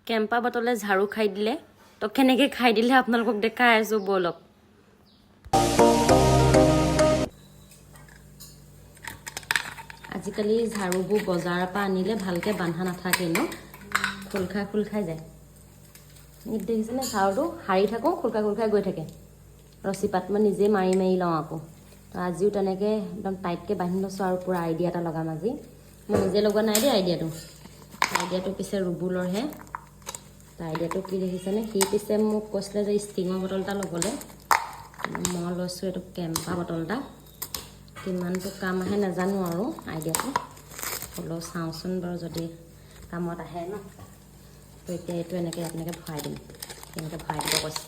Kempa বটলে ঝাড়ু খাই দিলে তো কেনেকৈ খাই দিলে আপোনালোকক দেখাই আছোঁ ব'লক আজিকালি ঝাড়ুবোৰ বজাৰৰ পৰা আনিলে ভালকৈ বান্ধা নাথাকে ন খোল খাই যায় ইয়াত দেখিছেনে ঝাড়ুটো সাৰি থাকোঁ খোল খাই গৈ থাকে ৰছীপাত মই নিজে মাৰি লওঁ আকৌ তো আজিও তেনেকৈ একদম টাইটকৈ বান্ধি লৈছোঁ আৰু পূৰা আইডিয়া এটা লগাম আজি মই নিজে লগোৱা নাই দেই আইডিয়াটো পিছে ৰুবুলৰহে আইডিয়াটো কি দেখিছেনে সি পিছে মোক কৈছিলে যে ষ্টিঙৰ বটল এটা ল'বলৈ মই লৈছোঁ এইটো কেম্পা বটল এটা কিমানটো কাম আহে নাজানো আৰু আইডিয়াটো হ'লেও চাওঁচোন বাৰু যদি কামত আহে ন তো এতিয়া এইটো এনেকৈ ভৰাই দিম এনেকৈ ভৰাই দিব কৈছে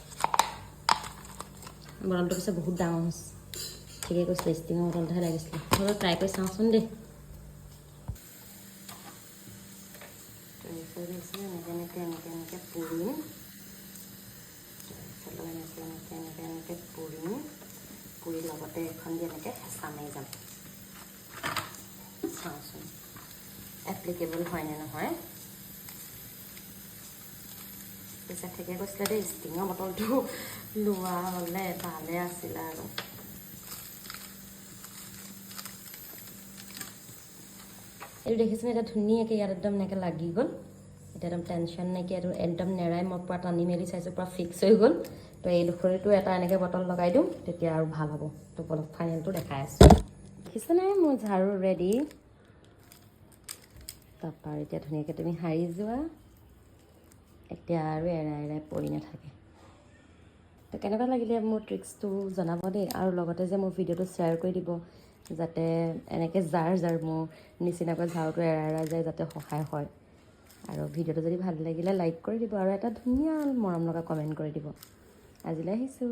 বটলটো পিছে বহুত ডাঙৰ হৈছে ঠিকেই কৈছিলে ষ্টিঙৰ বটলটোহে লাগিছিলে হ'লেও ট্ৰাই কৰি চাওঁচোন দেই এনেকৈ পুৰিম এনেকৈ পুৰি লগতে এখন দি এনেকৈ হেঁচা মাৰি যাম চাওঁচোন এপ্লিকেবল হয়নে নহয় পিছে ঠিকে কৈছিলে দেই ষ্টিঙৰ বটলটো লোৱা হ'লে ভালে আছিলে আৰু এইটো দেখিছোনে এতিয়া ধুনীয়াকৈ ইয়াত একদম এনেকৈ লাগি গ'ল এতিয়া একদম টেনশ্যন নাইকিয়া এইটো একদম নেৰাই মই পূৰা টানি মেলি চাইছোঁ পূৰা ফিক্স হৈ গ'ল তো এই দুখৰিটো এটা এনেকৈ বটল লগাই দিওঁ তেতিয়া আৰু ভাল হ'ব তো বলক ফাইনেলটো দেখাই আছোঁ দেখিছেনে মোৰ ঝাৰু ৰেডি তাৰপৰা এতিয়া ধুনীয়াকৈ তুমি সাৰি যোৱা এতিয়া আৰু এৰাই পৰি নাথাকে তো কেনেকুৱা লাগিলে মোৰ ট্ৰিক্সটো জনাব দেই আৰু লগতে যে মোৰ ভিডিঅ'টো শ্বেয়াৰ কৰি দিব যাতে এনেকৈ যাৰ মোৰ নিচিনাকৈ ঝাৰুটো এৰাই যায় যাতে সহায় হয় আৰু ভিডিঅ'টো যদি ভাল লাগিলে লাইক কৰি দিব আৰু এটা ধুনীয়া মৰম লগা কমেণ্ট কৰি দিব আজিলৈ আহিছোঁ